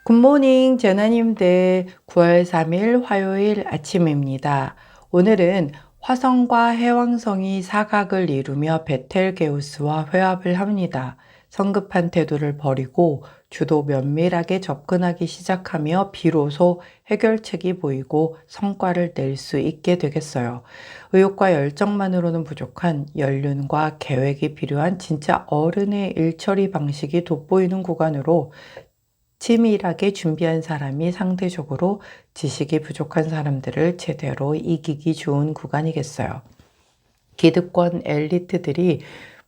굿모닝 제나님들 9월 3일 화요일 아침입니다. 오늘은 화성과 해왕성이 사각을 이루며 베텔게우스와 회합을 합니다. 성급한 태도를 버리고 주도 면밀하게 접근하기 시작하며 비로소 해결책이 보이고 성과를 낼 수 있게 되겠어요. 의욕과 열정만으로는 부족한 연륜과 계획이 필요한 진짜 어른의 일처리 방식이 돋보이는 구간으로 치밀하게 준비한 사람이 상대적으로 지식이 부족한 사람들을 제대로 이기기 좋은 구간이겠어요. 기득권 엘리트들이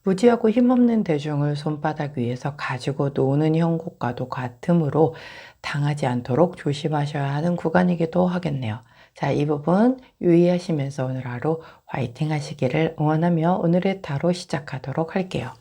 무지하고 힘없는 대중을 손바닥 위에서 가지고 노는 형국과도 같으므로 당하지 않도록 조심하셔야 하는 구간이기도 하겠네요. 자, 이 부분 유의하시면서 오늘 하루 화이팅 하시기를 응원하며 오늘의 타로 시작하도록 할게요.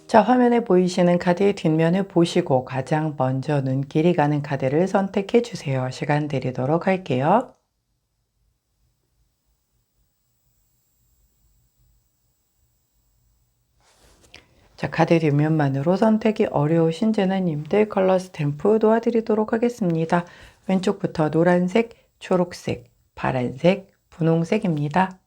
자, 화면에 보이시는 카드의 뒷면을 보시고 가장 먼저 눈길이 가는 카드를 선택해 주세요. 시간 드리도록 할게요. 자, 카드 뒷면만으로 선택이 어려우신 제나님들 컬러 스탬프 도와드리도록 하겠습니다. 왼쪽부터 노란색, 초록색, 파란색, 분홍색입니다.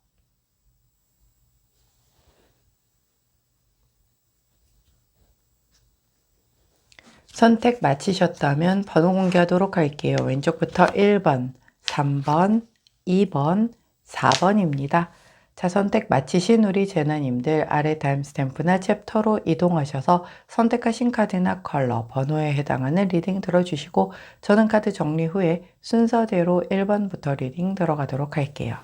선택 마치셨다면 번호 공개하도록 할게요. 왼쪽부터 1번, 3번, 2번, 4번입니다. 자, 선택 마치신 우리 제나님들 아래 타임스탬프나 챕터로 이동하셔서 선택하신 카드나 컬러, 번호에 해당하는 리딩 들어주시고 저는 카드 정리 후에 순서대로 1번부터 리딩 들어가도록 할게요.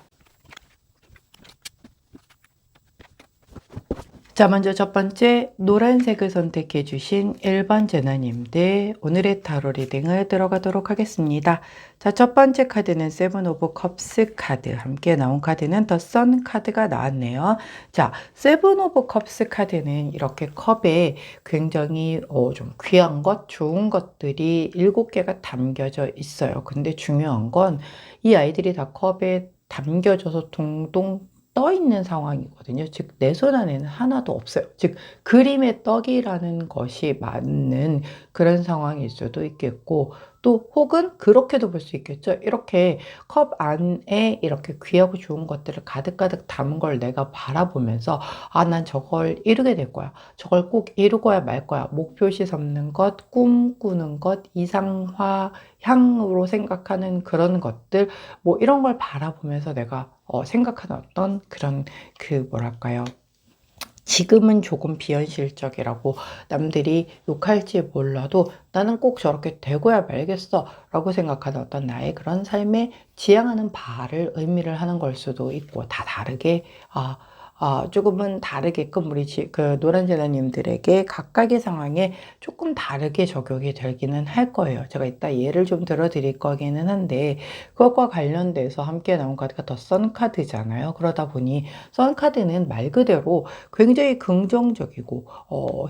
자, 먼저 첫 번째 노란색을 선택해 주신 1번 제나님들 오늘의 타로 리딩을 들어가도록 하겠습니다. 자, 첫 번째 카드는 세븐 오브 컵스 카드, 함께 나온 카드는 더 선 카드가 나왔네요. 자, 세븐 오브 컵스 카드는 이렇게 컵에 굉장히 좀 귀한 것, 좋은 것들이 7개가 담겨져 있어요. 근데 중요한 건 이 아이들이 다 컵에 담겨져서 동동 떠 있는 상황이거든요. 즉, 내 손 안에는 하나도 없어요. 즉, 그림의 떡이라는 것이 맞는 그런 상황일 수도 있겠고, 또 혹은 그렇게도 볼 수 있겠죠. 이렇게 컵 안에 이렇게 귀하고 좋은 것들을 가득가득 담은 걸 내가 바라보면서, 아, 난 저걸 이루게 될 거야. 저걸 꼭 이루고야 말 거야. 목표시 삼는 것, 꿈꾸는 것, 이상화, 향으로 생각하는 그런 것들, 뭐 이런 걸 바라보면서 내가 생각하는 어떤 그런 뭐랄까요. 지금은 조금 비현실적이라고 남들이 욕할지 몰라도 나는 꼭 저렇게 되고야 말겠어 라고 생각하는 어떤 나의 그런 삶에 지향하는 바를 의미를 하는 걸 수도 있고, 다 다르게 조금은 다르게끔 우리 노란 제나님들에게 각각의 상황에 조금 다르게 적용이 되기는 할 거예요. 제가 이따 예를 좀 들어드릴 거기는 한데, 그것과 관련돼서 함께 나온 카드가 더 선 카드잖아요. 그러다 보니 선 카드는 말 그대로 굉장히 긍정적이고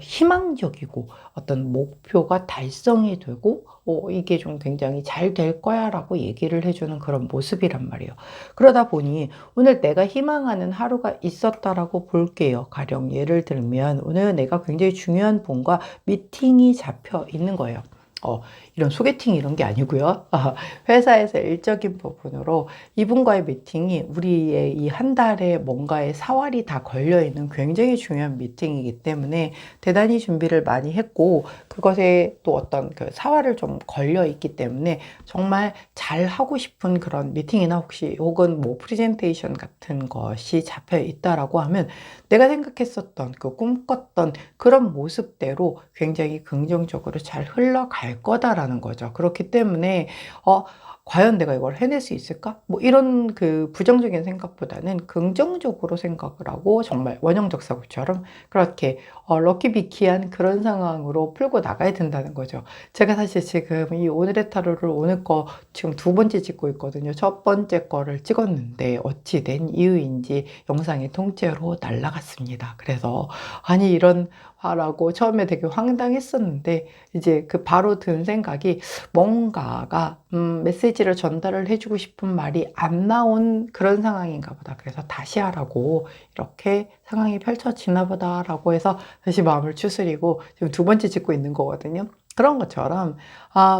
희망적이고 어떤 목표가 달성이 되고 이게 좀 굉장히 잘 될 거야 라고 얘기를 해주는 그런 모습이란 말이에요. 그러다 보니 오늘 내가 희망하는 하루가 있었다라고 볼게요. 가령 예를 들면 오늘 내가 굉장히 중요한 분과 미팅이 잡혀 있는 거예요. 이런 소개팅 이런 게 아니고요. 회사에서 일적인 부분으로 이분과의 미팅이 우리의 이 한 달에 뭔가의 사활이 다 걸려있는 굉장히 중요한 미팅이기 때문에 대단히 준비를 많이 했고, 그것에 또 어떤 그 사활을 좀 걸려있기 때문에 정말 잘 하고 싶은 그런 미팅이나 혹은 뭐 프레젠테이션 같은 것이 잡혀 있다라고 하면 내가 생각했었던 꿈꿨던 그런 모습대로 굉장히 긍정적으로 잘 흘러갈 될 거다라는 거죠. 그렇기 때문에 과연 내가 이걸 해낼 수 있을까? 뭐 이런 그 부정적인 생각보다는 긍정적으로 생각을 하고 정말 원형적 사고처럼 그렇게 럭키비키한 그런 상황으로 풀고 나가야 된다는 거죠. 제가 사실 지금 이 오늘의 타로를 오늘 거 지금 두 번째 찍고 있거든요. 첫 번째 거를 찍었는데 어찌 된 이유인지 영상이 통째로 날라갔습니다. 그래서 아니 이런 화라고 처음에 되게 황당했었는데 이제 그 바로 든 생각이 뭔가가 메시지를 전달을 해주고 싶은 말이 안 나온 그런 상황인가 보다. 그래서 다시 하라고 이렇게 상황이 펼쳐지나 보다라고 해서 다시 마음을 추스리고 지금 두 번째 찍고 있는 거거든요. 그런 것처럼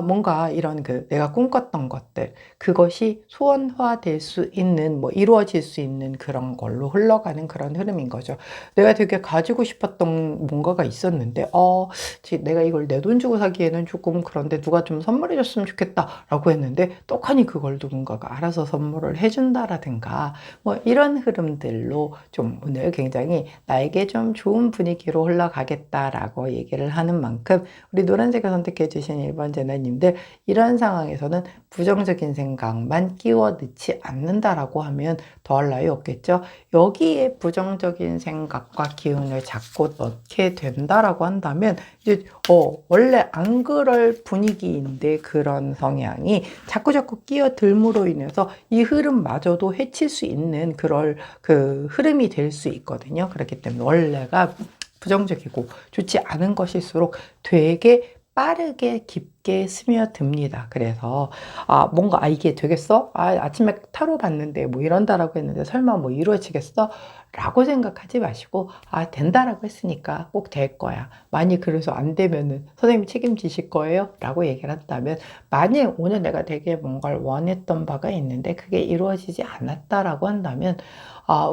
뭔가 이런 그 내가 꿈꿨던 것들 그것이 소원화될 수 있는 뭐 이루어질 수 있는 그런 걸로 흘러가는 그런 흐름인 거죠. 내가 되게 가지고 싶었던 뭔가가 있었는데 내가 이걸 내 돈 주고 사기에는 조금 그런데 누가 좀 선물해 줬으면 좋겠다라고 했는데 떡하니 그걸 누군가가 알아서 선물을 해준다라든가 뭐 이런 흐름들로 좀 오늘 굉장히 나에게 좀 좋은 분위기로 흘러가겠다라고 얘기를 하는 만큼 우리 노란색을 선택해 주신 1번 제나님들 이런 상황에서는 부정적인 생각만 끼워 넣지 않는다라고 하면 더할 나위 없겠죠. 여기에 부정적인 생각과 기운을 자꾸 넣게 된다라고 한다면 이제 원래 안 그럴 분위기인데 그런 성향이 자꾸자꾸 끼어들므로 인해서 이 흐름마저도 해칠 수 있는 그럴 그 흐름이 될 수 있거든요. 그렇기 때문에 원래가 부정적이고 좋지 않은 것일수록 되게 빠르게 깊게 스며듭니다. 그래서 뭔가 이게 되겠어? 아침에 타로 봤는데 뭐 이런다라고 했는데 설마 뭐 이루어지겠어? 라고 생각하지 마시고 된다라고 했으니까 꼭 될 거야. 만약 그래서 안 되면은 선생님이 책임지실 거예요? 라고 얘기를 한다면 만약 오늘 내가 되게 뭔가를 원했던 바가 있는데 그게 이루어지지 않았다라고 한다면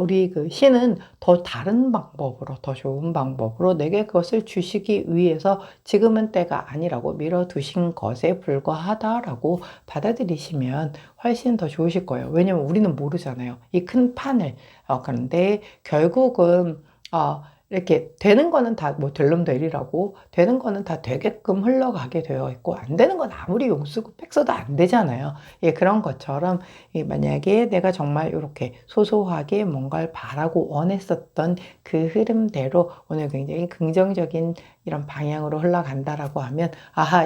우리 그 신은 더 다른 방법으로, 더 좋은 방법으로 내게 그것을 주시기 위해서 지금은 때가 아니라고 밀어두신 것에 불과하다라고 받아들이시면 훨씬 더 좋으실 거예요. 왜냐면 우리는 모르잖아요. 이 큰 판을. 그런데 결국은, 이렇게 되는 거는 다 뭐 될놈되리라고 되는 거는 다 되게끔 흘러가게 되어 있고 안 되는 건 아무리 용쓰고 팩 써도 안 되잖아요. 예, 그런 것처럼 만약에 내가 정말 이렇게 소소하게 뭔가를 바라고 원했었던 그 흐름대로 오늘 굉장히 긍정적인 이런 방향으로 흘러간다라고 하면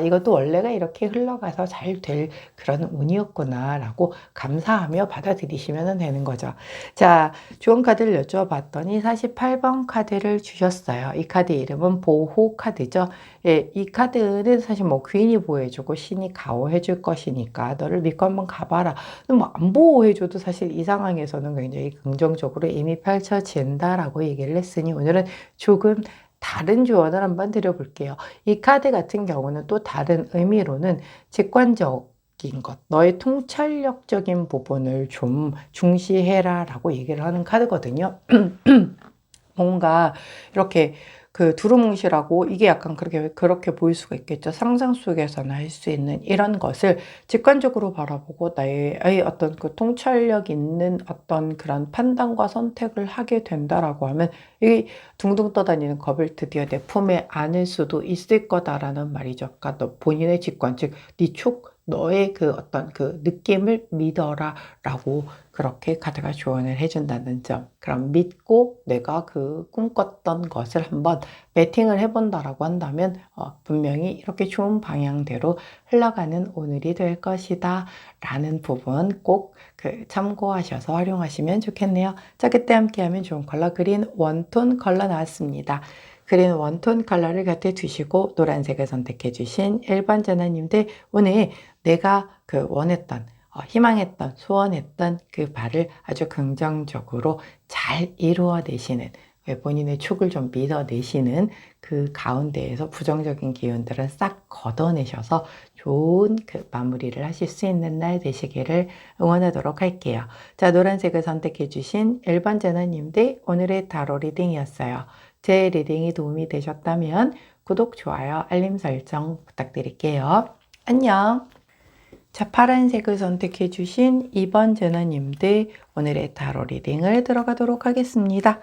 이것도 원래가 이렇게 흘러가서 잘 될 그런 운이었구나 라고 감사하며 받아들이시면 되는 거죠. 자, 좋은 카드를 여쭤봤더니 48번 카드를 주셨어요. 이 카드 이름은 보호 카드죠. 예, 이 카드는 사실 뭐 귀인이 보호해주고 신이 가호해줄 것이니까 너를 믿고 한번 가봐라. 뭐 안 보호해줘도 사실 이 상황에서는 굉장히 긍정적으로 이미 펼쳐진다라고 얘기를 했으니 오늘은 조금 다른 조언을 한번 드려볼게요. 이 카드 같은 경우는 또 다른 의미로는 직관적인 것, 너의 통찰력적인 부분을 좀 중시해라 라고 얘기를 하는 카드거든요. 뭔가 이렇게 그 두루뭉실하고 이게 약간 그렇게 보일 수가 있겠죠. 상상 속에서는 할 수 있는 이런 것을 직관적으로 바라보고 나의 어떤 그 통찰력 있는 어떤 그런 판단과 선택을 하게 된다라고 하면 이 둥둥 떠다니는 겁을 드디어 내 품에 안을 수도 있을 거다라는 말이죠. 그러니까 너 본인의 직관, 즉, 너의 그 어떤 그 느낌을 믿어라 라고 그렇게 카드가 조언을 해준다는 점. 그럼 믿고 내가 그 꿈꿨던 것을 한번 매팅을 해본다라고 한다면 분명히 이렇게 좋은 방향대로 흘러가는 오늘이 될 것이다 라는 부분 꼭 참고하셔서 활용하시면 좋겠네요. 자, 그때 함께하면 좋은 컬러 그린 원톤 컬러 나왔습니다. 그린 원톤 컬러를 곁에 두시고 노란색을 선택해 주신 1번 전화님들 오늘 내가 그 원했던 희망했던 소원했던 그 바를 아주 긍정적으로 잘 이루어내시는 본인의 촉을 좀 믿어내시는 그 가운데에서 부정적인 기운들은 싹 걷어내셔서 좋은 그 마무리를 하실 수 있는 날 되시기를 응원하도록 할게요. 자, 노란색을 선택해 주신 1번 전화님들 오늘의 타로 리딩이었어요. 제 리딩이 도움이 되셨다면 구독, 좋아요, 알림 설정 부탁드릴게요. 안녕. 자, 파란색을 선택해 주신 2번 제너님들 오늘의 타로 리딩을 들어가도록 하겠습니다.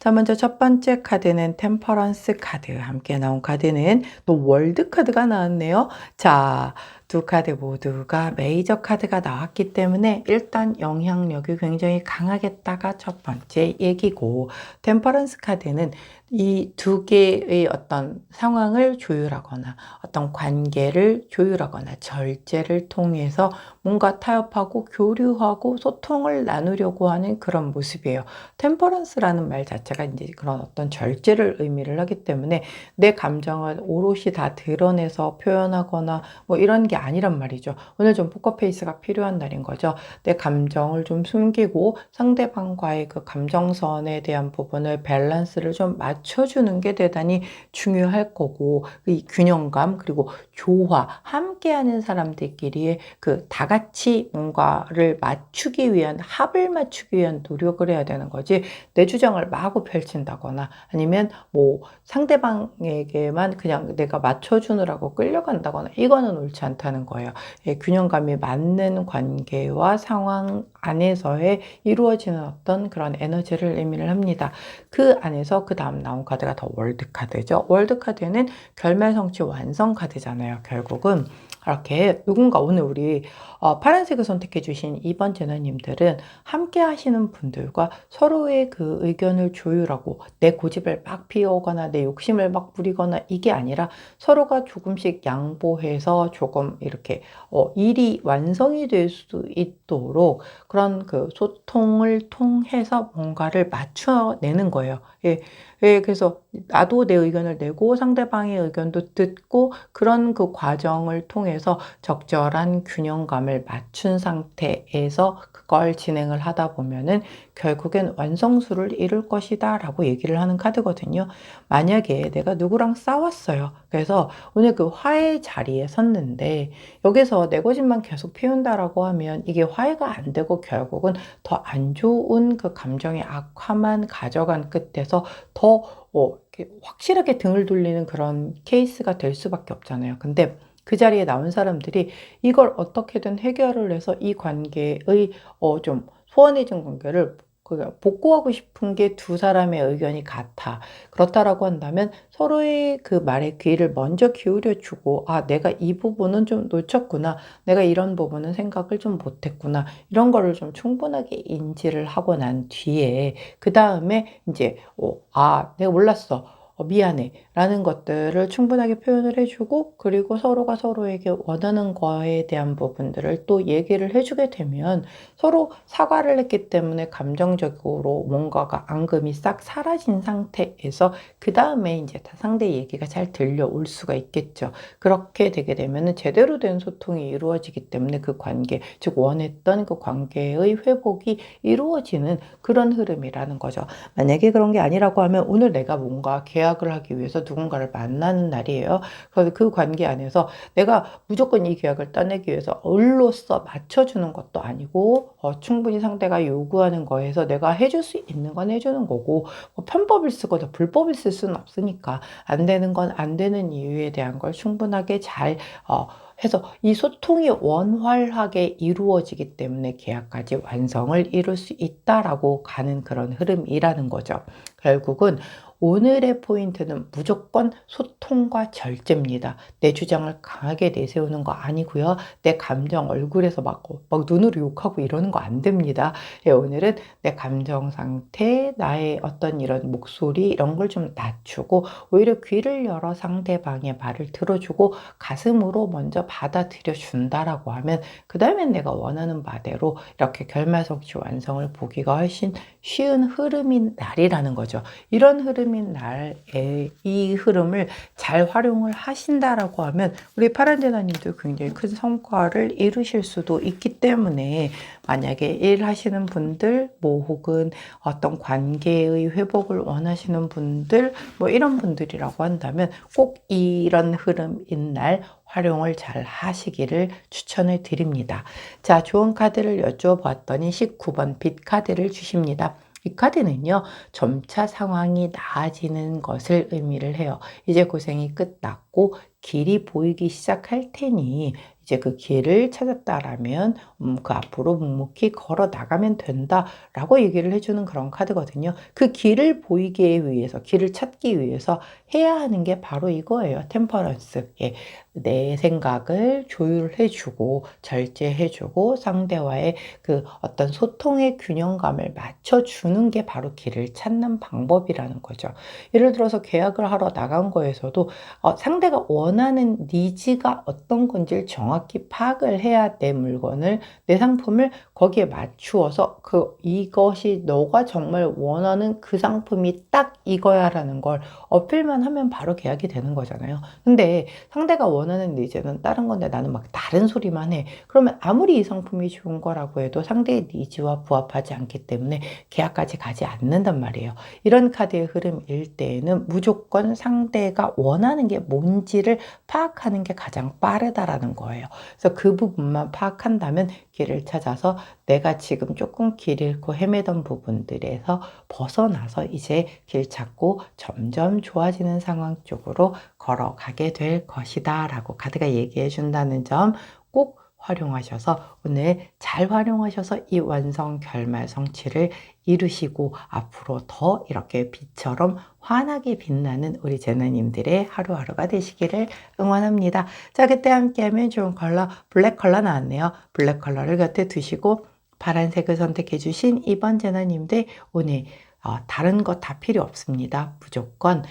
자, 먼저 첫 번째 카드는 템퍼런스 카드. 함께 나온 카드는 또 월드 카드가 나왔네요. 자, 두 카드 모두가 메이저 카드가 나왔기 때문에 일단 영향력이 굉장히 강하겠다가 첫 번째 얘기고, 템퍼런스 카드는 이 두 개의 어떤 상황을 조율하거나 어떤 관계를 조율하거나 절제를 통해서 뭔가 타협하고 교류하고 소통을 나누려고 하는 그런 모습이에요. 템퍼런스라는 말 자체가 이제 그런 어떤 절제를 의미를 하기 때문에 내 감정을 오롯이 다 드러내서 표현하거나 뭐 이런 게 아니란 말이죠. 오늘 좀 포커페이스가 필요한 날인 거죠. 내 감정을 좀 숨기고 상대방과의 그 감정선에 대한 부분을 밸런스를 좀 맞춰주는 게 대단히 중요할 거고, 이 균형감 그리고 조화, 함께하는 사람들끼리의 그 다 같이 뭔가를 맞추기 위한, 합을 맞추기 위한 노력을 해야 되는 거지, 내 주장을 마구 펼친다거나 아니면 뭐 상대방에게만 그냥 내가 맞춰주느라고 끌려간다거나, 이거는 옳지 않다는 거예요. 예, 균형감이 맞는 관계와 상황 안에서의 이루어지는 어떤 그런 에너지를 의미를 합니다. 그 안에서 그 다음 나온 카드가 더 월드 카드죠. 월드 카드는 결말 성취 완성 카드잖아요. 결국은 이렇게 누군가, 오늘 우리 파란색을 선택해 주신 2번 제너님들은 함께 하시는 분들과 서로의 그 의견을 조율하고 내 고집을 막 피우거나 내 욕심을 막 부리거나 이게 아니라 서로가 조금씩 양보해서 조금 이렇게 일이 완성이 될 수 있도록 그런 그 소통을 통해서 뭔가를 맞춰내는 거예요. 예, 예, 그래서 나도 내 의견을 내고 상대방의 의견도 듣고 그런 그 과정을 통해서 적절한 균형감을 맞춘 상태에서 그걸 진행을 하다 보면은 결국엔 완성수를 이룰 것이다 라고 얘기를 하는 카드거든요. 만약에 내가 누구랑 싸웠어요. 그래서 오늘 그 화해 자리에 섰는데 여기서 내 고집만 계속 피운다라고 하면 이게 화해가 안 되고 결국은 더 안 좋은 그 감정의 악화만 가져간 끝에서 더 이렇게 확실하게 등을 돌리는 그런 케이스가 될 수밖에 없잖아요. 근데 그 자리에 나온 사람들이 이걸 어떻게든 해결을 해서 이 관계의 좀 소원해진 관계를 복구하고 싶은 게 두 사람의 의견이 같아. 그렇다라고 한다면 서로의 그 말에 귀를 먼저 기울여 주고, 아, 내가 이 부분은 좀 놓쳤구나. 내가 이런 부분은 생각을 좀 못했구나. 이런 거를 좀 충분하게 인지를 하고 난 뒤에, 그 다음에 이제, 아, 내가 몰랐어. 미안해. 라는 것들을 충분하게 표현을 해주고, 그리고 서로가 서로에게 원하는 거에 대한 부분들을 또 얘기를 해주게 되면 서로 사과를 했기 때문에 감정적으로 뭔가가 앙금이 싹 사라진 상태에서 그 다음에 이제 상대 얘기가 잘 들려올 수가 있겠죠. 그렇게 되게 되면은 제대로 된 소통이 이루어지기 때문에 그 관계, 즉 원했던 그 관계의 회복이 이루어지는 그런 흐름이라는 거죠. 만약에 그런 게 아니라고 하면 오늘 내가 뭔가 계약을 하기 위해서 누군가를 만나는 날이에요. 그래서 그 관계 안에서 내가 무조건 이 계약을 따내기 위해서 을로서 맞춰주는 것도 아니고 충분히 상대가 요구하는 거에서 내가 해줄 수 있는 건 해주는 거고, 뭐 편법을 쓰거나 불법을 쓸 수는 없으니까 안 되는 건 안 되는 이유에 대한 걸 충분하게 잘 해서 이 소통이 원활하게 이루어지기 때문에 계약까지 완성을 이룰 수 있다라고 가는 그런 흐름이라는 거죠. 결국은 오늘의 포인트는 무조건 소통과 절제입니다. 내 주장을 강하게 내세우는 거 아니고요. 내 감정 얼굴에서 막 눈으로 욕하고 이러는 거 안 됩니다. 예, 오늘은 내 감정 상태, 나의 어떤 이런 목소리 이런 걸 좀 낮추고 오히려 귀를 열어 상대방의 말을 들어주고 가슴으로 먼저 받아들여 준다라고 하면 그 다음엔 내가 원하는 바대로 이렇게 결말성취 완성을 보기가 훨씬 쉬운 흐름인 날이라는 거죠. 이런 흐름인 날에 이 흐름을 잘 활용을 하신다라고 하면 우리 파란제나님도 굉장히 큰 성과를 이루실 수도 있기 때문에, 만약에 일하시는 분들 뭐 혹은 어떤 관계의 회복을 원하시는 분들 뭐 이런 분들이라고 한다면 꼭 이런 흐름인 날 활용을 잘 하시기를 추천을 드립니다. 자, 좋은 카드를 여쭤봤더니 19번 빛 카드를 주십니다. 이 카드는요, 점차 상황이 나아지는 것을 의미를 해요. 이제 고생이 끝났고 길이 보이기 시작할 테니 이제 그 길을 찾았다라면 그 앞으로 묵묵히 걸어 나가면 된다라고 얘기를 해주는 그런 카드거든요. 그 길을 보이기 위해서, 길을 찾기 위해서 해야 하는 게 바로 이거예요. 템퍼런스. 예. 내 생각을 조율해주고 절제해주고 상대와의 그 어떤 소통의 균형감을 맞춰주는 게 바로 길을 찾는 방법이라는 거죠. 예를 들어서 계약을 하러 나간 거에서도 상대가 원하는 니즈가 어떤 건지를 정확히 파악을 해야 내 물건을, 내 상품을 거기에 맞추어서 이것이 너가 정말 원하는 그 상품이 딱 이거야라는 걸 어필만 하면 바로 계약이 되는 거잖아요. 근데 상대가 원하는 니즈는 다른 건데 나는 막 다른 소리만 해. 그러면 아무리 이 상품이 좋은 거라고 해도 상대의 니즈와 부합하지 않기 때문에 계약까지 가지 않는단 말이에요. 이런 카드의 흐름일 때에는 무조건 상대가 원하는 게 뭔지를 파악하는 게 가장 빠르다라는 거예요. 그래서 그 부분만 파악한다면 길을 찾아서 내가 지금 조금 길 잃고 헤매던 부분들에서 벗어나서 이제 길 찾고 점점 좋아지는 상황 쪽으로 걸어가게 될 것이다 라고 카드가 얘기해 준다는 점 꼭 활용하셔서 오늘 잘 활용하셔서 이 완성 결말 성취를 이루시고 앞으로 더 이렇게 빛처럼 환하게 빛나는 우리 제나님들의 하루하루가 되시기를 응원합니다. 자, 그때 함께하면 좋은 컬러 블랙 컬러 나왔네요. 블랙 컬러를 곁에 두시고 파란색을 선택해 주신 이번 제나님들 오늘 다른 거 다 필요 없습니다. 무조건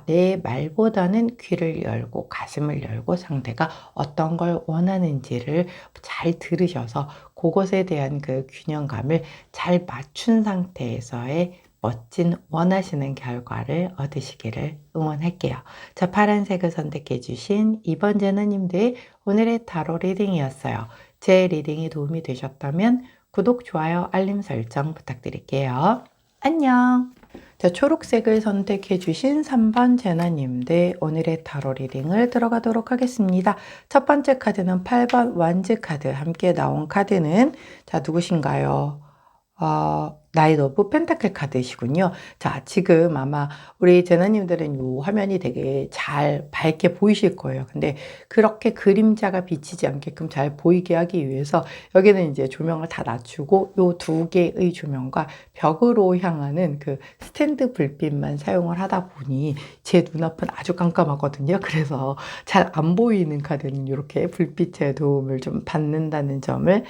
내 말보다는 귀를 열고 가슴을 열고 상대가 어떤 걸 원하는지를 잘 들으셔서 그것에 대한 그 균형감을 잘 맞춘 상태에서의 멋진 원하시는 결과를 얻으시기를 응원할게요. 자, 파란색을 선택해 주신 이번 제너님들 오늘의 타로 리딩이었어요. 제 리딩이 도움이 되셨다면 구독, 좋아요, 알림 설정 부탁드릴게요. 안녕. 자, 초록색을 선택해 주신 3번 제나님들 오늘의 타로 리딩을 들어가도록 하겠습니다. 첫 번째 카드는 8번 완즈 카드. 함께 나온 카드는 자, 누구신가요? 나이트 오브 펜타클 카드이시군요. 자, 지금 아마 우리 제나님들은 이 화면이 되게 잘 밝게 보이실 거예요. 근데 그렇게 그림자가 비치지 않게끔 잘 보이게 하기 위해서 여기는 이제 조명을 다 낮추고 요 두 개의 조명과 벽으로 향하는 그 스탠드 불빛만 사용을 하다 보니 제 눈앞은 아주 깜깜하거든요. 그래서 잘 안 보이는 카드는 이렇게 불빛의 도움을 좀 받는다는 점을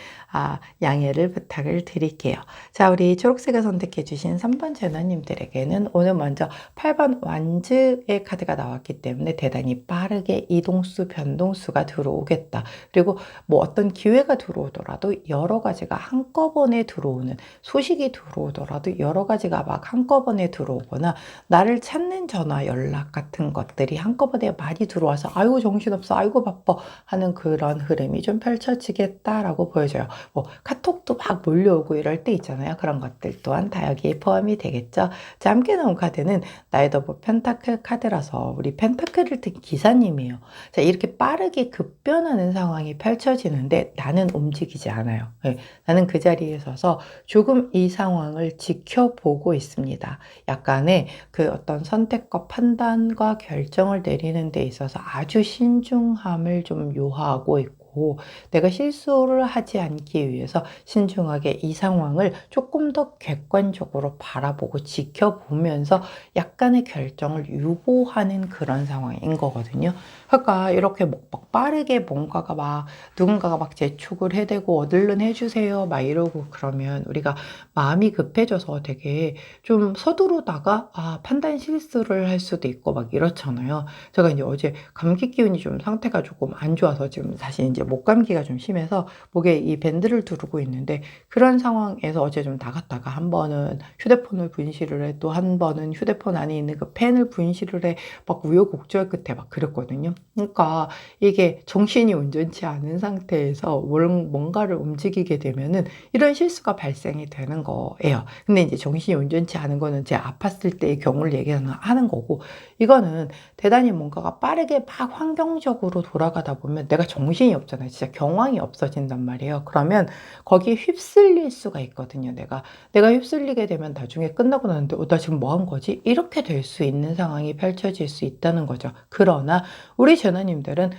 양해를 부탁을 드릴게요. 자, 우리 초록색을 선택해 주신 3번 제너님들에게는 오늘 먼저 8번 완즈의 카드가 나왔기 때문에 대단히 빠르게 이동수, 변동수가 들어오겠다. 그리고 뭐 어떤 기회가 들어오더라도 여러 가지가 한꺼번에 들어오는, 소식이 들어오더라도 여러 가지가 막 한꺼번에 들어오거나 나를 찾는 전화, 연락 같은 것들이 한꺼번에 많이 들어와서 아이고 정신없어, 아이고 바빠 하는 그런 흐름이 좀 펼쳐지겠다라고 보여져요. 뭐 카톡도 막 몰려오고 이럴 때 있잖아요. 그런 것들 또한 다 여기에 포함이 되겠죠. 자, 함께 나온 카드는 나이트 오브 펜타클 카드라서 우리 펜타클을 든 기사님이에요. 자, 이렇게 빠르게 급변하는 상황이 펼쳐지는데 나는 움직이지 않아요. 네, 나는 그 자리에 서서 조금 이 상황을 지켜보고 있습니다. 약간의 그 어떤 선택과 판단과 결정을 내리는 데 있어서 아주 신중함을 좀 요하고 있고 내가 실수를 하지 않기 위해서 신중하게 이 상황을 조금 더 객관적으로 바라보고 지켜보면서 약간의 결정을 유보하는 그런 상황인 거거든요. 그러니까 이렇게 막 빠르게 뭔가가 막 누군가가 막 재촉을 해대고 얼른 해주세요 막 이러고 그러면 우리가 마음이 급해져서 되게 좀 서두르다가 판단 실수를 할 수도 있고 막 이렇잖아요. 제가 이제 어제 감기 기운이 좀 상태가 조금 안 좋아서 지금 사실 이제 목감기가 좀 심해서 목에 이 밴드를 두르고 있는데 그런 상황에서 어제 좀 나갔다가 한 번은 휴대폰을 분실을 해 또 한 번은 휴대폰 안에 있는 그 펜을 분실을 해 막 우여곡절 끝에 막 그랬거든요. 그러니까 이게 정신이 온전치 않은 상태에서 뭔가를 움직이게 되면은 이런 실수가 발생이 되는 거예요. 근데 이제 정신이 온전치 않은 거는 제 아팠을 때의 경우를 얘기하는 거고 이거는 대단히 뭔가가 빠르게 막 환경적으로 돌아가다 보면 내가 정신이 없잖아요. 있잖아요. 진짜 경황이 없어진단 말이에요. 그러면 거기에 휩쓸릴 수가 있거든요. 내가 휩쓸리게 되면 나중에 끝나고 나는데 나 지금 뭐 한 거지? 이렇게 될 수 있는 상황이 펼쳐질 수 있다는 거죠. 그러나 우리 제너님들은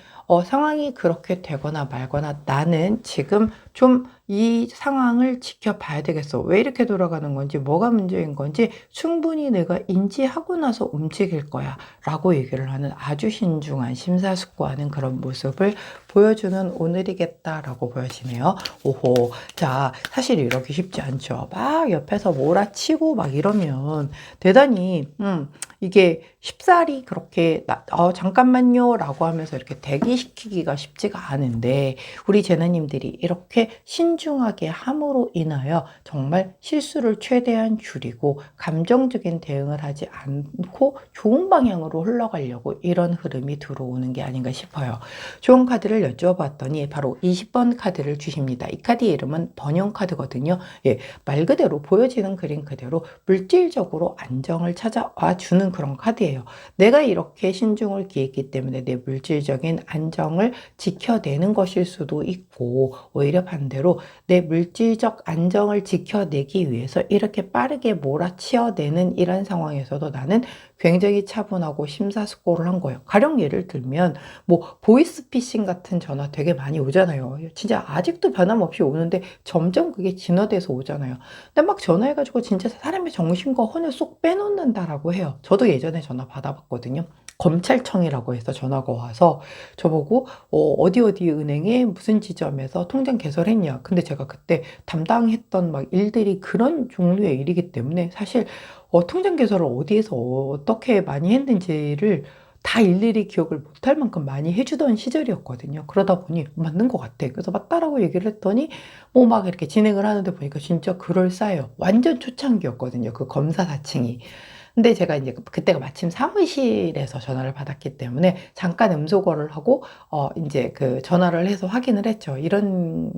상황이 그렇게 되거나 말거나 나는 지금 좀 이 상황을 지켜봐야 되겠어. 왜 이렇게 돌아가는 건지, 뭐가 문제인 건지 충분히 내가 인지하고 나서 움직일 거야. 라고 얘기를 하는 아주 신중한 심사숙고하는 그런 모습을 보여주는 오늘이겠다라고 보여지네요. 오호. 자, 사실 이러기 쉽지 않죠. 막 옆에서 몰아치고 막 이러면 대단히, 이게 쉽사리 그렇게 잠깐만요 라고 하면서 이렇게 대기시키기가 쉽지가 않은데 우리 제나님들이 이렇게 신중하게 함으로 인하여 정말 실수를 최대한 줄이고 감정적인 대응을 하지 않고 좋은 방향으로 흘러가려고 이런 흐름이 들어오는 게 아닌가 싶어요. 좋은 카드를 여쭤봤더니 바로 20번 카드를 주십니다. 이 카드의 이름은 번영 카드거든요. 예, 말 그대로 보여지는 그림 그대로 물질적으로 안정을 찾아와 주는 그런 카드예요. 내가 이렇게 신중을 기했기 때문에 내 물질적인 안정을 지켜내는 것일 수도 있고 오히려 반대로 내 물질적 안정을 지켜내기 위해서 이렇게 빠르게 몰아치어내는 이런 상황에서도 나는 굉장히 차분하고 심사숙고를 한 거예요. 가령 예를 들면 뭐 보이스피싱 같은 전화 되게 많이 오잖아요. 진짜 아직도 변함없이 오는데 점점 그게 진화돼서 오잖아요. 근데 막 전화해가지고 진짜 사람의 정신과 혼을 쏙 빼놓는다라고 해요. 저도 예전에 전화 받아봤거든요. 검찰청이라고 해서 전화가 와서 저보고 어디 은행에 무슨 지점에서 통장 개설했냐. 근데 제가 그때 담당했던 막 일들이 그런 종류의 일이기 때문에 사실 통장 개설을 어디에서 어떻게 많이 했는지를 다 일일이 기억을 못할 만큼 많이 해주던 시절이었거든요. 그러다 보니 맞는 것 같아. 그래서 맞다라고 얘기를 했더니 뭐 막 이렇게 진행을 하는데 보니까 진짜 그럴싸해요. 완전 초창기였거든요. 그 검사 사칭이. 근데 제가 이제 그때가 마침 사무실에서 전화를 받았기 때문에 잠깐 음소거를 하고 이제 그 전화를 해서 확인을 했죠. 이런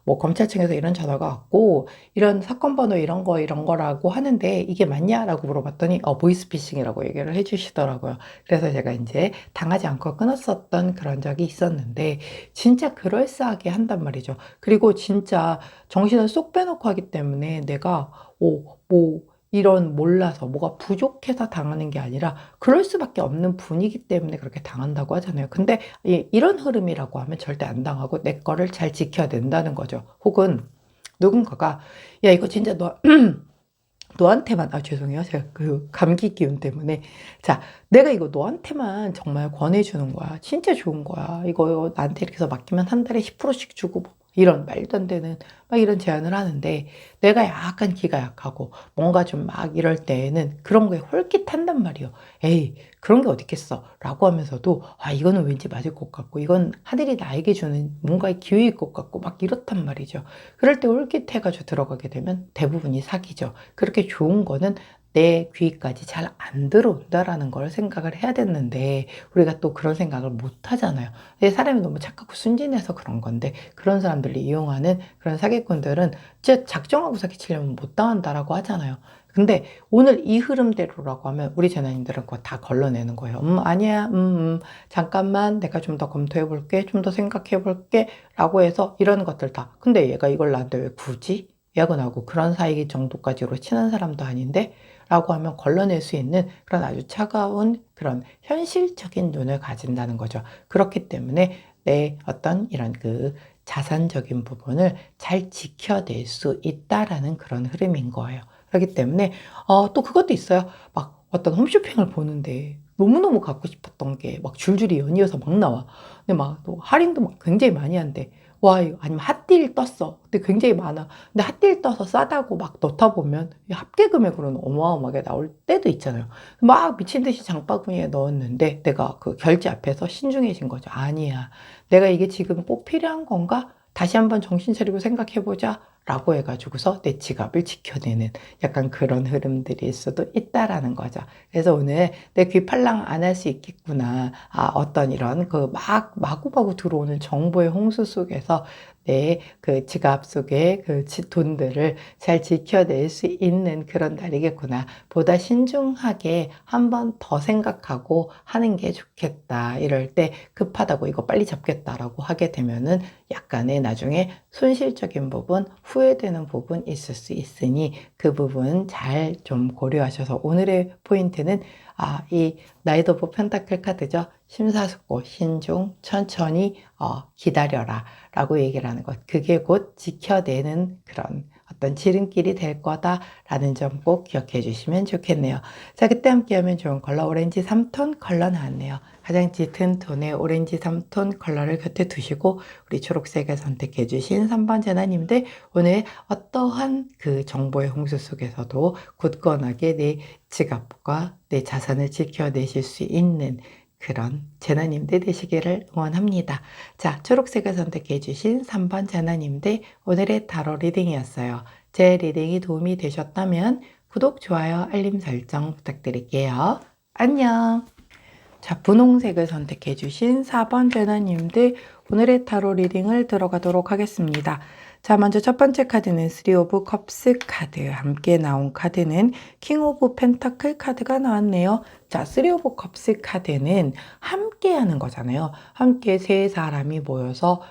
뭐 검찰청에서 이런 전화가 왔고 이런 사건 번호 이런 거라고 하는데 이게 맞냐라고 물어봤더니 보이스피싱이라고 얘기를 해주시더라고요. 그래서 제가 이제 당하지 않고 끊었었던 그런 적이 있었는데 진짜 그럴싸하게 한단 말이죠. 그리고 진짜 정신을 쏙 빼놓고 하기 때문에 내가 뭐 이런 몰라서 뭐가 부족해서 당하는 게 아니라 그럴 수밖에 없는 분위기 때문에 그렇게 당한다고 하잖아요. 근데 이런 흐름이라고 하면 절대 안 당하고 내 거를 잘 지켜야 된다는 거죠. 혹은 누군가가 야 이거 진짜 너한테만 죄송해요. 제가 그 감기 기운 때문에 자 내가 이거 너한테만 정말 권해주는 거야. 진짜 좋은 거야. 이거 나한테 이렇게 해서 맡기면 한 달에 10%씩 주고 뭐 이런 말도 안 되는 막 이런 제안을 하는데 내가 약간 기가 약하고 뭔가 좀 막 이럴 때에는 그런 거에 홀깃한단 말이에요. 에이 그런 게 어디 있겠어 라고 하면서도 이거는 왠지 맞을 것 같고 이건 하늘이 나에게 주는 뭔가의 기회일 것 같고 막 이렇단 말이죠. 그럴 때 홀깃해가지고 들어가게 되면 대부분이 사기죠. 그렇게 좋은 거는 내 귀까지 잘 안 들어온다라는 걸 생각을 해야 됐는데 우리가 또 그런 생각을 못 하잖아요. 사람이 너무 착하고 순진해서 그런 건데 그런 사람들이 이용하는 그런 사기꾼들은 진짜 작정하고 사기치려면 못 당한다라고 하잖아요. 근데 오늘 이 흐름대로라고 하면 우리 재난인들은 그거 다 걸러내는 거예요. 아니야, 잠깐만 내가 좀 더 검토해 볼게, 좀 더 생각해 볼게 라고 해서 이런 것들 다. 근데 얘가 이걸 나한테 왜 굳이? 야근하고 그런 사이 정도까지로 친한 사람도 아닌데? 라고 하면 걸러낼 수 있는 그런 아주 차가운 그런 현실적인 눈을 가진다는 거죠. 그렇기 때문에 내 어떤 이런 그 자산적인 부분을 잘 지켜낼 수 있다라는 그런 흐름인 거예요. 그렇기 때문에 또 그것도 있어요. 막 어떤 홈쇼핑을 보는데 너무너무 갖고 싶었던 게 막 줄줄이 연이어서 막 나와. 근데 막 또 할인도 막 굉장히 많이 한대. 와, 이거 아니면 핫딜 떴어. 근데 굉장히 많아. 근데 핫딜 떠서 싸다고 막 넣다 보면 합계 금액으로는 어마어마하게 나올 때도 있잖아요. 막 미친 듯이 장바구니에 넣었는데 내가 그 결제 앞에서 신중해진 거죠. 아니야. 내가 이게 지금 꼭 필요한 건가? 다시 한번 정신 차리고 생각해보자. 라고 해가지고서 내 지갑을 지켜내는 약간 그런 흐름들일 수도 있다라는 거죠. 그래서 오늘 내 귀팔랑 안 할 수 있겠구나. 어떤 이런 마구마구 들어오는 정보의 홍수 속에서 내 그 지갑 속에 그 돈들을 잘 지켜낼 수 있는 그런 날이겠구나. 보다 신중하게 한 번 더 생각하고 하는 게 좋겠다. 이럴 때 급하다고 이거 빨리 잡겠다라고 하게 되면은 약간의 나중에 손실적인 부분, 후회되는 부분 있을 수 있으니 그 부분 잘 좀 고려하셔서 오늘의 포인트는 이 나이트 오브 펜타클 카드죠. 심사숙고, 신중, 천천히 기다려라 라고 얘기를 하는 것. 그게 곧 지켜내는 그런 어떤 지름길이 될 거다라는 점 꼭 기억해 주시면 좋겠네요. 자, 그때 함께 하면 좋은 컬러 오렌지 3톤 컬러 나왔네요. 가장 짙은 톤의 오렌지 3톤 컬러를 곁에 두시고 우리 초록색을 선택해 주신 3번 제나님들 오늘 어떠한 그 정보의 홍수 속에서도 굳건하게 내 지갑과 내 자산을 지켜내실 수 있는 그런 제나님들 되시기를 응원합니다. 자, 초록색을 선택해 주신 3번 제나님들 오늘의 타로 리딩이었어요. 제 리딩이 도움이 되셨다면 구독, 좋아요, 알림 설정 부탁드릴게요. 안녕. 자, 분홍색을 선택해 주신 4번 제나님들 오늘의 타로 리딩을 들어가도록 하겠습니다. 자, 먼저 첫 번째 카드는 3 오브 컵스 카드. 함께 나온 카드는 킹 오브 펜타클 카드가 나왔네요. 자, 3 오브 컵스 카드는 함께 하는 거잖아요. 함께 세 사람이 모여서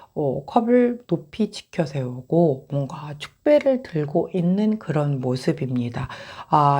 컵을 높이 지켜 세우고 뭔가 축배를 들고 있는 그런 모습입니다.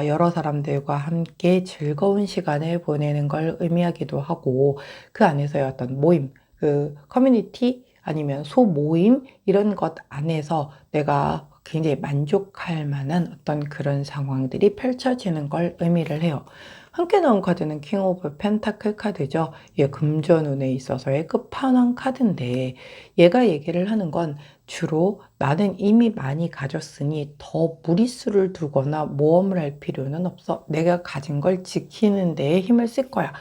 여러 사람들과 함께 즐거운 시간을 보내는 걸 의미하기도 하고 그 안에서의 어떤 모임, 그 커뮤니티 아니면 소모임 이런 것 안에서 내가 굉장히 만족할 만한 어떤 그런 상황들이 펼쳐지는 걸 의미를 해요. 함께 나온 카드는 킹 오브 펜타클 카드죠. 얘 금전운에 있어서의 끝판왕 카드인데 얘가 얘기를 하는 건 주로 나는 이미 많이 가졌으니 더 무리수를 두거나 모험을 할 필요는 없어. 내가 가진 걸 지키는 데에 힘을 쓸 거야.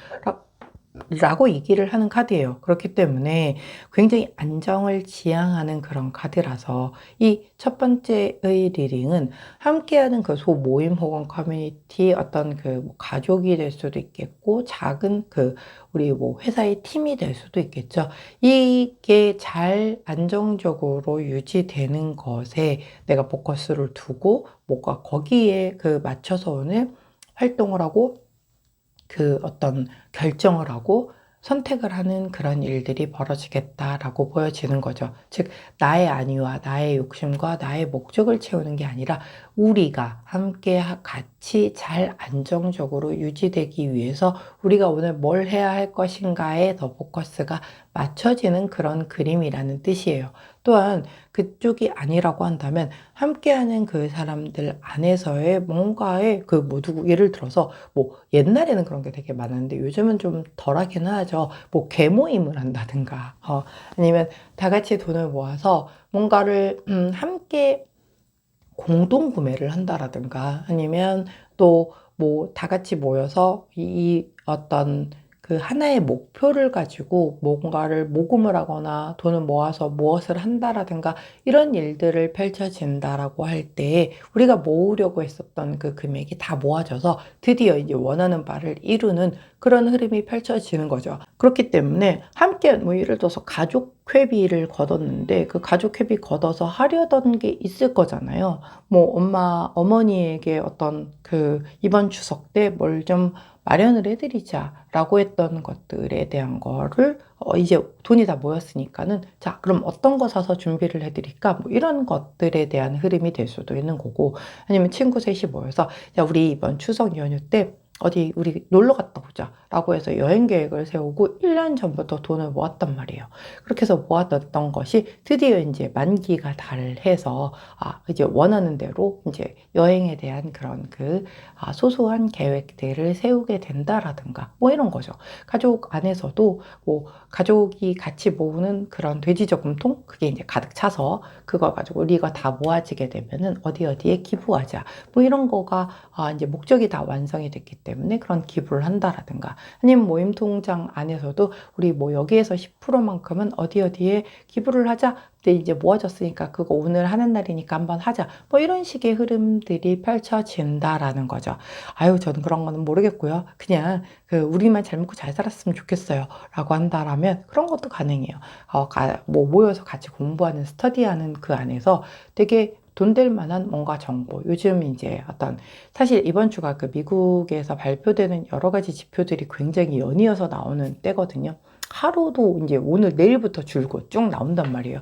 라고 얘기를 하는 카드예요. 그렇기 때문에 굉장히 안정을 지향하는 그런 카드라서 이 첫 번째의 리딩은 함께하는 그 소모임 혹은 커뮤니티 어떤 그뭐 가족이 될 수도 있겠고 작은 그 우리 뭐 회사의 팀이 될 수도 있겠죠. 이게 잘 안정적으로 유지되는 것에 내가 포커스를 두고 뭔가 거기에 그 맞춰서 오늘 활동을 하고 그 어떤 결정을 하고 선택을 하는 그런 일들이 벌어지겠다라고 보여지는 거죠. 즉, 나의 안위와 나의 욕심과 나의 목적을 채우는 게 아니라 우리가 함께 같이 잘 안정적으로 유지되기 위해서 우리가 오늘 뭘 해야 할 것인가에 더 포커스가 맞춰지는 그런 그림이라는 뜻이에요. 또한 그쪽이 아니라고 한다면 함께하는 그 사람들 안에서의 뭔가의 그 누구 예를 들어서 뭐 옛날에는 그런 게 되게 많았는데 요즘은 좀 덜하긴 하죠. 뭐 계모임을 한다든가 아니면 다 같이 돈을 모아서 뭔가를 함께 공동 구매를 한다라든가 아니면 또 뭐 다 같이 모여서 이 어떤 그 하나의 목표를 가지고 뭔가를 모금을 하거나 돈을 모아서 무엇을 한다라든가 이런 일들을 펼쳐진다라고 할 때 우리가 모으려고 했었던 그 금액이 다 모아져서 드디어 이제 원하는 바를 이루는 그런 흐름이 펼쳐지는 거죠. 그렇기 때문에 함께 뭐 예를 들어서 가족 회비를 걷었는데 그 가족 회비 걷어서 하려던 게 있을 거잖아요. 뭐 어머니에게 어떤 그 이번 추석 때 뭘 좀 마련을 해드리자라고 했던 것들에 대한 거를 이제 돈이 다 모였으니까는 자, 그럼 어떤 거 사서 준비를 해드릴까? 뭐 이런 것들에 대한 흐름이 될 수도 있는 거고 아니면 친구 셋이 모여서 야, 우리 이번 추석 연휴 때 어디 우리 놀러 갔다 오자 라고 해서 여행 계획을 세우고 1년 전부터 돈을 모았단 말이에요. 그렇게 해서 모았던 것이 드디어 이제 만기가 달해서 이제 원하는 대로 이제 여행에 대한 그런 그 소소한 계획들을 세우게 된다라든가 뭐 이런 거죠. 가족 안에서도 뭐 가족이 같이 모으는 그런 돼지 저금통 그게 이제 가득 차서 그거 가지고 우리가 다 모아지게 되면은 어디에 기부하자 뭐 이런 거가 이제 목적이 다 완성이 됐기 때문에 때문에 그런 기부를 한다라든가, 아니면 모임 통장 안에서도 우리 뭐 여기에서 10%만큼은 어디에 기부를 하자. 근데 이제 모아졌으니까 그거 오늘 하는 날이니까 한번 하자. 뭐 이런 식의 흐름들이 펼쳐진다라는 거죠. 아유, 저는 그런 거는 모르겠고요. 그냥 우리만 잘 먹고 잘 살았으면 좋겠어요. 라고 한다라면 그런 것도 가능해요. 뭐 모여서 같이 공부하는, 스터디하는 그 안에서 되게 돈 될 만한 뭔가 정보. 요즘 이제 사실 이번 주가 그 미국에서 발표되는 여러 가지 지표들이 굉장히 연이어서 나오는 때거든요. 하루도 이제 오늘 내일부터 줄고 쭉 나온단 말이에요.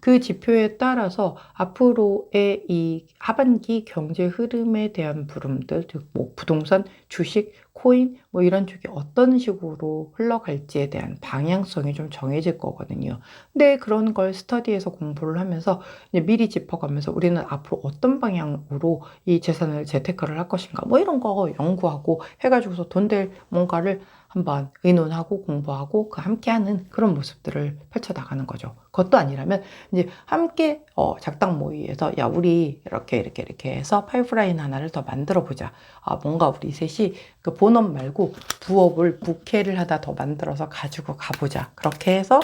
그 지표에 따라서 앞으로의 이 하반기 경제 흐름에 대한 부름들, 즉 뭐 부동산, 주식, 코인 뭐 이런 쪽이 어떤 식으로 흘러갈지에 대한 방향성이 좀 정해질 거거든요. 근데 그런 걸 스터디에서 공부를 하면서 이제 미리 짚어가면서 우리는 앞으로 어떤 방향으로 이 재산을 재테크를 할 것인가 뭐 이런 거 연구하고 해가지고서 돈 될 뭔가를 한번 의논하고 공부하고 함께하는 그런 모습들을 펼쳐나가는 거죠. 그것도 아니라면 이제 함께 작당 모의에서 야 우리 이렇게 해서 파이프라인 하나를 더 만들어 보자. 뭔가 우리 셋이 그 본업 말고 부캐를 하나 더 만들어서 가지고 가보자. 그렇게 해서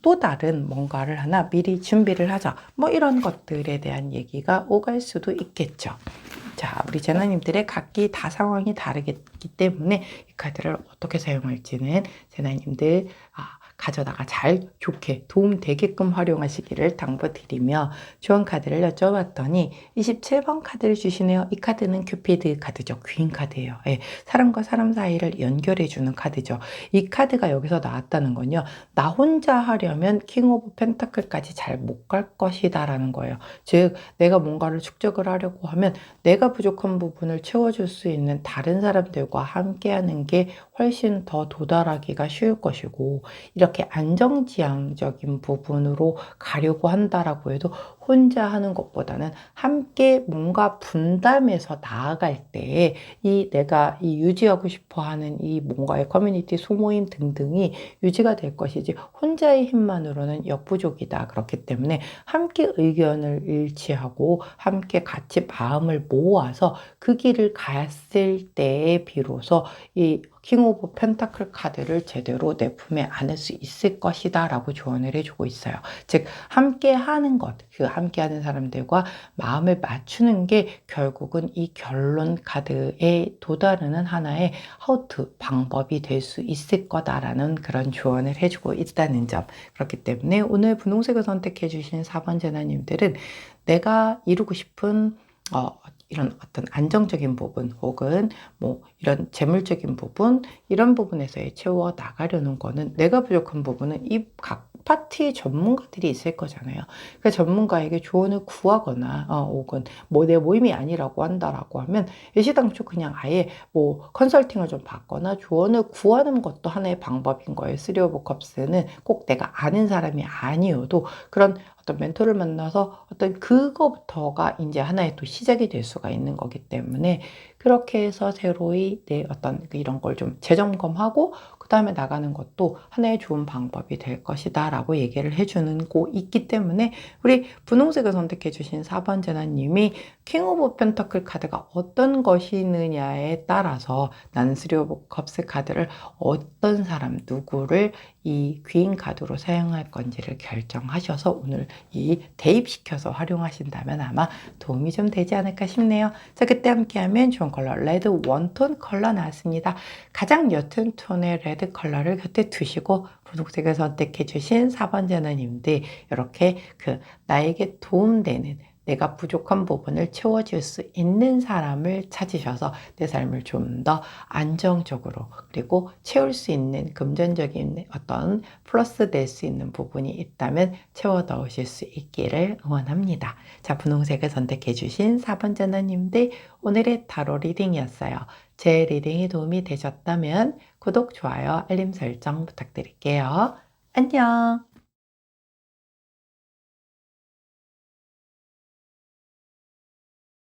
또 다른 뭔가를 하나 미리 준비를 하자. 뭐 이런 것들에 대한 얘기가 오갈 수도 있겠죠. 자, 우리 제나님들의 각기 다 상황이 다르기 때문에 이 카드를 어떻게 사용할지는 제나님들 가져다가 잘 좋게 도움되게끔 활용하시기를 당부드리며 조언 카드를 여쭤봤더니 27번 카드를 주시네요. 이 카드는 큐피드 카드죠. 귀인 카드예요. 예, 사람과 사람 사이를 연결해주는 카드죠. 이 카드가 여기서 나왔다는 건요. 나 혼자 하려면 킹 오브 펜타클까지 잘 못 갈 것이다 라는 거예요. 즉 내가 뭔가를 축적을 하려고 하면 내가 부족한 부분을 채워줄 수 있는 다른 사람들과 함께하는 게 훨씬 더 도달하기가 쉬울 것이고 이렇게 안정지향적인 부분으로 가려고 한다라고 해도 혼자 하는 것보다는 함께 뭔가 분담해서 나아갈 때 내가 유지하고 싶어 하는 이 뭔가의 커뮤니티 소모임 등등이 유지가 될 것이지 혼자의 힘만으로는 역부족이다. 그렇기 때문에 함께 의견을 일치하고 함께 같이 마음을 모아서 그 길을 갔을 때에 비로소 이 킹 오브 펜타클 카드를 제대로 내 품에 안을 수 있을 것이다 라고 조언을 해주고 있어요. 즉 함께 하는 것, 그 함께 하는 사람들과 마음을 맞추는 게 결국은 이 결론 카드에 도달하는 하나의 하우트 방법이 될 수 있을 거다라는 그런 조언을 해주고 있다는 점. 그렇기 때문에 오늘 분홍색을 선택해 주신 4번 제나님들은 내가 이루고 싶은 이런 어떤 안정적인 부분 혹은 뭐 이런 재물적인 부분 이런 부분에서의 채워 나가려는 거는 내가 부족한 부분은 이 각 파티 전문가들이 있을 거잖아요. 그 전문가에게 조언을 구하거나 혹은 뭐 내 모임이 아니라고 한다라고 하면 일시당초 그냥 아예 뭐 컨설팅을 좀 받거나 조언을 구하는 것도 하나의 방법인 거예요. 쓰리 오브 컵스는 꼭 내가 아는 사람이 아니어도 그런 어떤 멘토를 만나서 어떤 그거부터가 이제 하나의 또 시작이 될 수가 있는 거기 때문에 그렇게 해서 새로이 내 어떤 이런 걸 좀 재점검하고 그 다음에 나가는 것도 하나의 좋은 방법이 될 것이다 라고 얘기를 해주는 거 있기 때문에 우리 분홍색을 선택해 주신 4번 제나님이 킹 오브 펜터클 카드가 어떤 것이느냐에 따라서 나는 쓰리 오브 컵스 카드를 어떤 사람 누구를 이 귀인 카드로 사용할 건지를 결정하셔서 오늘 대입시켜서 활용하신다면 아마 도움이 좀 되지 않을까 싶네요. 자, 그때 함께하면 좋은 컬러 레드 원톤 컬러 나왔습니다. 가장 옅은 톤의 레드 컬러를 곁에 두시고 분홍색을 선택해 주신 4번 제너님들 이렇게 나에게 도움되는 내가 부족한 부분을 채워줄 수 있는 사람을 찾으셔서 내 삶을 좀 더 안정적으로 그리고 채울 수 있는 금전적인 어떤 플러스 될 수 있는 부분이 있다면 채워 넣으실 수 있기를 응원합니다. 자, 분홍색을 선택해 주신 4번 전화님들 오늘의 타로 리딩이었어요. 제 리딩이 도움이 되셨다면 구독, 좋아요, 알림 설정 부탁드릴게요. 안녕!